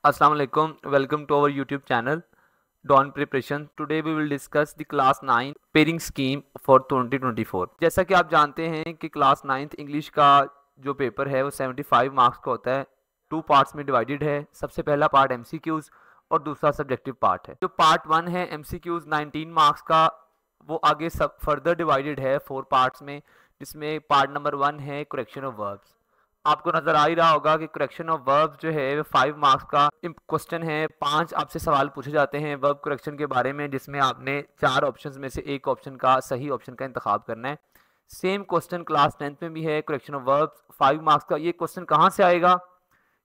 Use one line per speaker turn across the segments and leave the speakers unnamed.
Assalamu alaikum. Welcome to our YouTube channel Dawn Preparation. Today we will discuss the class 9 pairing scheme for 2024. जैसा कि आप जानते हैं कि क्लास 9th इंग्लिश का जो पेपर है वो 75 मार्क्स का होता है। 2 पार्ट्स में डिवाइडेड है। सबसे पहला पार्ट एमसीक्यूज और दूसरा सब्जेक्टिव पार्ट है। जो पार्ट 1 है एमसीक्यूज 19 मार्क्स का, वो आगे सब फर्दर डिवाइडेड है 4 पार्ट्स में, जिसमें पार्ट नंबर 1 है करेक्शन ऑफ वर्ब्स। आपको नजर आ ही रहा होगा कि करेक्शन ऑफ वर्ब जो है 5 मार्क्स का क्वेश्चन है। 5 आपसे सवाल पूछे जाते हैं वर्ब करेक्शन के बारे में, जिसमें आपने 4 ऑप्शंस में से एक ऑप्शन का सही ऑप्शन का इंतखाब करना है। सेम क्वेश्चन क्लास 10th में भी है, करेक्शन ऑफ वर्ब्स 5 मार्क्स का। ये क्वेश्चन कहाँ से आएगा?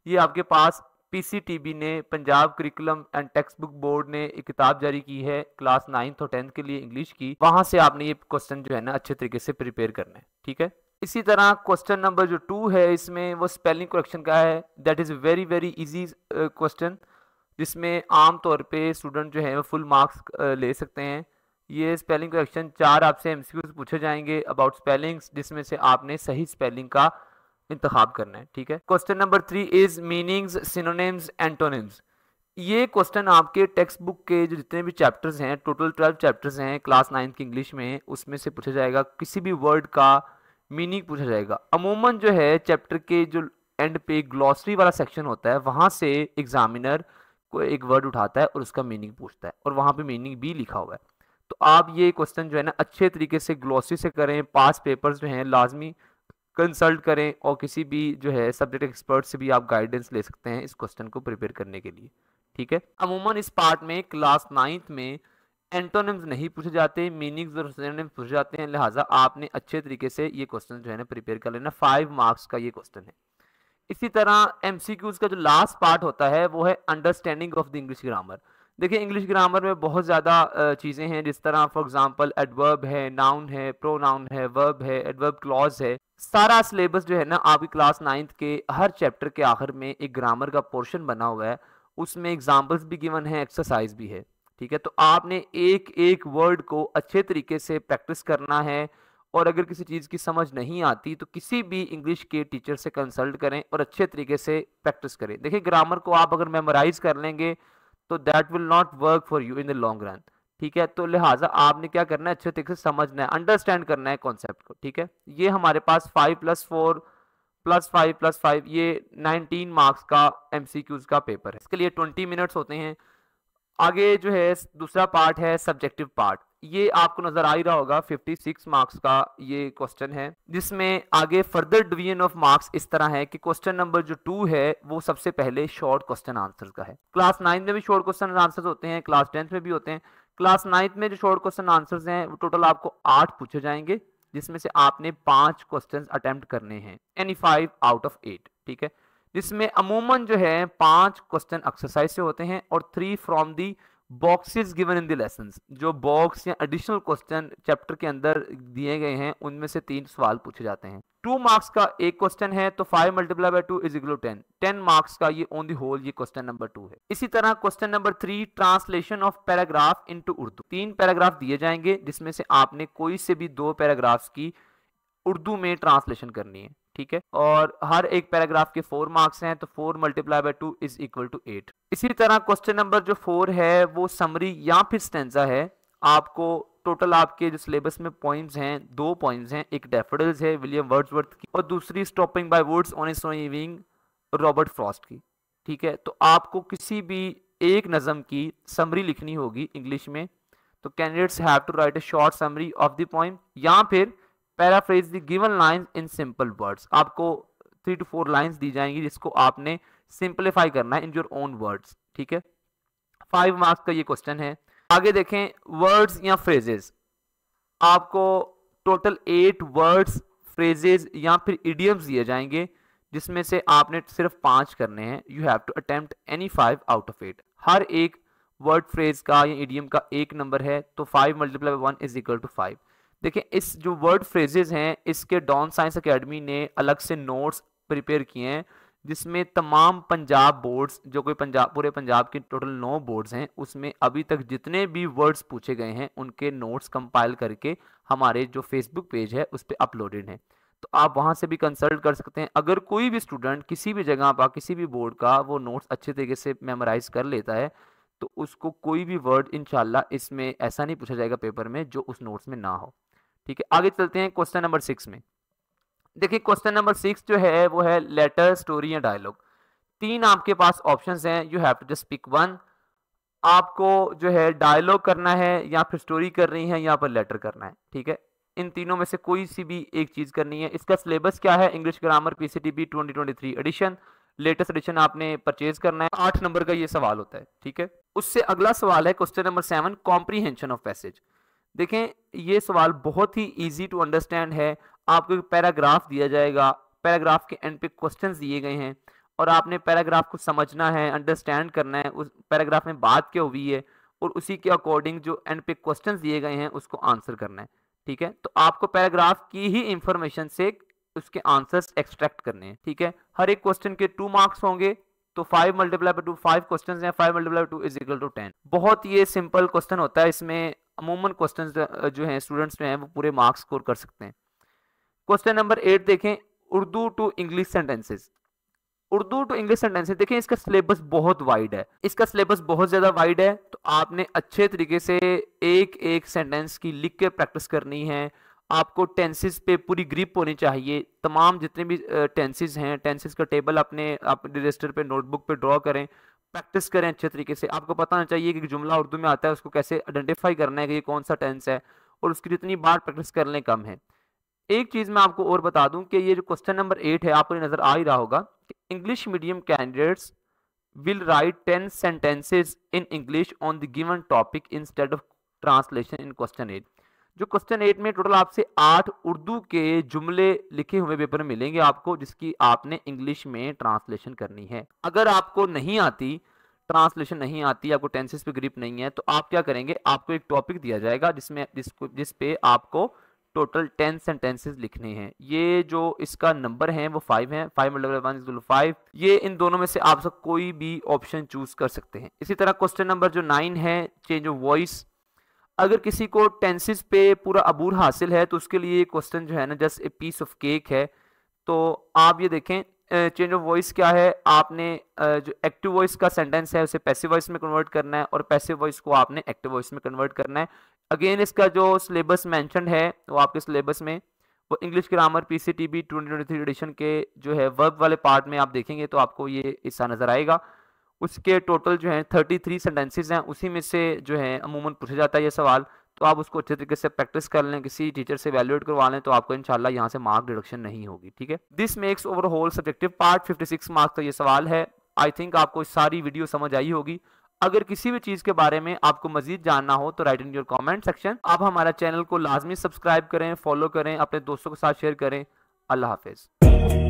ये आपके पास पीसीटीबी ने, Punjab curriculum and text book board ने एक किताब जारी की है क्लास 9th और 10th के लिए इंग्लिश की। वहां से आपने ये क्वेश्चन जो है ना अच्छे तरीके से प्रिपेयर करना है, ठीक है। इसी तरह क्वेश्चन नंबर जो 2 है, इसमें वो स्पेलिंग करेक्शन का है। That is very very easy question, जिसमें आम तौर पे स्टूडेंट जो है वो फुल मार्क्स ले सकते हैं। ये स्पेलिंग करेक्शन 4 आपसे एमसीक्यूज पूछे जाएंगे अबाउट स्पेलिंग्स, जिसमें से आपने सही स्पेलिंग का इंतखाब करना है, ठीक है। Question number 3 is meanings, synonyms, antonyms. ये क्वेश्चन आपके टेक्स्ट बुक के जो जितने भी चैप्टर्स हैं, टोटल 12 चैप्टर्स हैं क्लास 9th की इंग्लिश में, उसमें से पूछा जाएगा। किसी भी वर्ड का मीनिंग पूछा जाएगा। अमूमन जो है चैप्टर के जो एंड पे ग्लॉसरी वाला सेक्शन होता है, वहां से एग्जामिनर को एक वर्ड उठाता है और उसका मीनिंग पूछता है, और वहां पे मीनिंग भी लिखा हुआ है। तो आप ये क्वेश्चन जो है ना अच्छे तरीके से ग्लॉसरी से करें। पास पेपर्स जो हैं लाजमी कंसल्ट करें, और किसी भी जो है सब्जेक्ट एक्सपर्ट से भी आप गाइडेंस ले सकते हैं इस क्वेश्चन को प्रिपेयर करने के लिए, ठीक है। अमूमन इस पार्ट में क्लास 9th में एंटोनिम्स नहीं पूछे जाते, मीनिंग्स और सिनोनिम्स पूछे जाते हैं। लिहाजा आपने अच्छे तरीके से ये क्वेश्चन जो है ना प्रिपेयर कर लेना। 5 मार्क्स का ये क्वेश्चन है। इसी तरह एमसीक्यूज का जो लास्ट पार्ट होता है वो है understanding of the English grammar. देखिए इंग्लिश ग्रामर में बहुत ज़्यादा चीज़ें हैं, जिस तरह फॉर एग्जांपल एडवर्ब है, नाउन है, प्रोनाउन है, वर्ब है, एडवर्ब क्लॉज है। सारा सिलेबस जो है ना आपकी क्लास 9th के हर चैप्टर के आखिर में एक ग्रामर का पोर्शन बना हुआ है। उसमें एग्जाम्पल्स भी गिवन है, एक्सरसाइज भी है, ठीक है। तो आपने एक एक वर्ड को अच्छे तरीके से प्रैक्टिस करना है, और अगर किसी चीज़ की समझ नहीं आती तो किसी भी इंग्लिश के टीचर से कंसल्ट करें और अच्छे तरीके से प्रैक्टिस करें। देखिए ग्रामर को आप अगर मेमोराइज कर लेंगे तो that will not work for you in the long run, ठीक है। तो लिहाजा आपने क्या करना है, अच्छे तरीके से समझना है, अंडरस्टैंड करना है कॉन्सेप्ट को, ठीक है। ये हमारे पास 5+4 +5 ये 19 मार्क्स का एमसीक्यूज का पेपर है। इसके लिए 20 मिनट्स होते हैं। आगे जो है दूसरा पार्ट है सब्जेक्टिव पार्ट। ये आपको नजर आ ही रहा होगा 56 मार्क्स का ये क्वेश्चन है, जिसमें आगे फर्दर डिवीजन ऑफ मार्क्स इस तरह है कि क्वेश्चन नंबर जो 2 है वो सबसे पहले शॉर्ट क्वेश्चन आंसर का है। क्लास 9 में भी शॉर्ट क्वेश्चन आंसर होते हैं, क्लास 10th में भी होते हैं। क्लास 9th में जो शॉर्ट क्वेश्चन आंसर्स हैं वो टोटल आपको 8 पूछे जाएंगे, जिसमें से आपने 5 क्वेश्चन अटेम्प्ट करने हैं, एनी 5 आउट ऑफ 8, ठीक है। जिसमें अमूमन जो है 5 क्वेश्चन एक्सरसाइज से होते हैं और 3 from the boxes given in the lessons. जो बॉक्स या एडिशनल क्वेश्चन चैप्टर के अंदर दिए गए हैं उनमें से 3 सवाल पूछे जाते हैं। 2 मार्क्स का एक क्वेश्चन है, तो 5 × 2 इज इक्वल टू 10। 10 मार्क्स का ये ऑन द होल ये क्वेश्चन नंबर 2 है। इसी तरह question number 3 translation of paragraph into Urdu. 3 paragraph दिए जाएंगे, जिसमें से आपने कोई से भी 2 पैराग्राफ्स की उर्दू में ट्रांसलेशन करनी है, ठीक है। और हर एक पैराग्राफ के 4 मार्क्स हैं, तो 4 × 2 इज इक्वल टू 8। इसी तरह क्वेश्चन नंबर जो 4 है वो समरी या फिर स्टेंजा है। आपको टोटल आपके जो सिलेबस में पॉइंट्स हैं, 2 पॉइंट्स हैं। एक डैफोडिल्स है विलियम वर्ड्सवर्थ की, और दूसरी stopping by woods on a snowy evening Robert Frost की, ठीक है। तो आपको किसी भी एक नज़म की समरी लिखनी होगी इंग्लिश में, तो candidates have to write a short summary of the poem, या फिर paraphrase the given lines in simple words. आपको 3 to 4 लाइंस दी जाएंगी, जिसको आपने सिंपलीफाई करना है इन योर ओन वर्ड्स, ठीक है। 5 मार्क्स का ये क्वेश्चन है। आगे देखें वर्ड्स या फ्रेजेस। आपको टोटल 8 वर्ड्स, फ्रेजेस या फिर इडियम्स दिए जाएंगे, जिसमें से आपने सिर्फ 5 करने हैं। You have to attempt any 5 out of 8। हर एक वर्ड फ्रेज का या इडियम का 1 नंबर है, तो 5 × 1 इज इक्वल टू 5। देखिए इस जो वर्ड फ्रेजेस हैं, इसके डॉन साइंस एकेडमी ने अलग से नोट्स प्रिपेयर किए हैं, जिसमें तमाम पंजाब बोर्ड्स, जो कोई पूरे पंजाब के टोटल 9 बोर्ड्स हैं, उसमें अभी तक जितने भी वर्ड्स पूछे गए हैं उनके नोट्स कंपाइल करके हमारे जो फेसबुक पेज है उस पर अपलोडेड हैं, तो आप वहां से भी कंसल्ट कर सकते हैं। अगर कोई भी स्टूडेंट किसी भी जगह पर किसी भी बोर्ड का वो नोट्स अच्छे तरीके से मेमोराइज कर लेता है तो उसको कोई भी वर्ड इंशाल्लाह इसमें ऐसा नहीं पूछा जाएगा पेपर में जो उस नोट्स में ना हो। ठीक है, आगे चलते हैं क्वेश्चन नंबर 6 में। देखिए क्वेश्चन नंबर 6 जो है वो है लेटर, स्टोरी या डायलॉग। 3 आपके पास ऑप्शंस हैं, you have to just pick one. आपको जो है डायलॉग करना है या फिर स्टोरी करनी है या फिर लेटर करना है। ठीक है, इन तीनों में से कोई सी भी एक चीज करनी है। इसका सिलेबस क्या है? English grammar PCTB 2023 edition, latest edition आपने परचेज करना है। 8 नंबर का ये सवाल होता है। ठीक है, उससे अगला सवाल है question number 7, comprehension of passage. देखें ये सवाल बहुत ही इजी टू अंडरस्टैंड है। आपको एक पैराग्राफ दिया जाएगा, पैराग्राफ के एंड पे क्वेश्चंस दिए गए हैं और आपने पैराग्राफ को समझना है, अंडरस्टैंड करना है, उस पैराग्राफ में बात क्या हुई है और उसी के अकॉर्डिंग जो एंड पे क्वेश्चंस दिए गए हैं उसको आंसर करना है। ठीक है, तो आपको पैराग्राफ की ही इंफॉर्मेशन से उसके आंसर्स एक्सट्रैक्ट करने हैं। ठीक है, हर एक क्वेश्चन के 2 मार्क्स होंगे, तो 5 मल्टीप्लाई बाय 2, 5 क्वेश्चंस हैं, 5 multiply by 2 is equal to 10। बहुत ये सिंपल क्वेश्चन होता है, इसमें अमूमन क्वेश्चंस जो हैं स्टूडेंट्स जो हैं वो पूरे मार्क्स स्कोर कर सकते हैं। क्वेश्चन नंबर 8 देखें, Urdu to English sentences. Urdu to English sentences देखें इसका सिलेबस बहुत वाइड है, इसका सिलेबस बहुत ज्यादा वाइड है, तो आपने अच्छे तरीके से एक एक सेंटेंस की लिख के प्रैक्टिस करनी है। आपको टेंसेस पे पूरी ग्रिप होनी चाहिए। तमाम जितने भी टेंसेस हैं, टेंसेस का टेबल अपने आप रजिस्टर पे, नोटबुक पे ड्रॉ करें, प्रैक्टिस करें अच्छे तरीके से। आपको पता होना चाहिए कि जुमला उर्दू में आता है उसको कैसे आइडेंटिफाई करना है कि ये कौन सा टेंस है, और उसकी जितनी बार प्रैक्टिस कर लें कम है। एक चीज मैं आपको और बता दूं कि ये जो क्वेश्चन नंबर 8 है आपको नजर आ ही रहा होगा, English medium candidates will write 10 sentences in English on the given topic instead of translation in question 8। जो क्वेश्चन 8 में टोटल आपसे 8 उर्दू के जुमले लिखे हुए पेपर मिलेंगे आपको, जिसकी आपने इंग्लिश में ट्रांसलेशन करनी है। अगर आपको नहीं आती, ट्रांसलेशन नहीं आती, आपको टेंसेस पे ग्रिप नहीं है, तो आप क्या करेंगे, आपको एक टॉपिक दिया जाएगा जिस पे आपको टोटल 10 सेंटेंसेस लिखने हैं। ये जो इसका नंबर है वो 5 है, 5 मल्टीप्लाई 1 इक्वल टू 5। ये इन दोनों में से आप सब कोई भी ऑप्शन चूज कर सकते हैं। इसी तरह क्वेश्चन नंबर जो 9 है, चेंज ऑफ वॉइस। अगर किसी को टेंसेस पे पूरा अबूर हासिल है तो उसके लिए क्वेश्चन जो है ना just a piece of cake है। तो आप ये देखें चेंज ऑफ वॉइस क्या है, आपने जो एक्टिव वॉइस का सेंटेंस है उसे पैसिव वॉइस में कन्वर्ट करना है और पैसिव वॉइस को आपने एक्टिव वॉइस में कन्वर्ट करना है। अगेन इसका जो सिलेबस मेंशन्ड है वो आपके सिलेबस में वो इंग्लिश ग्रामर पीसीटीबी 2023 एडिशन के जो है वर्ब वाले पार्ट में आप देखेंगे तो आपको ये हिस्सा नजर आएगा। उसके टोटल जो है 33 सेंटेंसेस हैं, उसी में से जो है अमूमन पूछा जाता है ये सवाल। तो आप उसको अच्छे तरीके से प्रैक्टिस कर लें, किसी टीचर से वैल्यूएट करवा लें, तो आपको इंशाल्लाह यहाँ से मार्क डिडक्शन नहीं होगी। ठीक है, this makes over whole subjective part 56 marks का ये सवाल है। आई थिंक आपको सारी वीडियो समझ आई होगी। अगर किसी भी चीज के बारे में आपको मजीद जानना हो तो right in your comment section. आप हमारा चैनल को लाजमी सब्सक्राइब करें, फॉलो करें, अपने दोस्तों के साथ शेयर करें। अल्लाह हाफिज।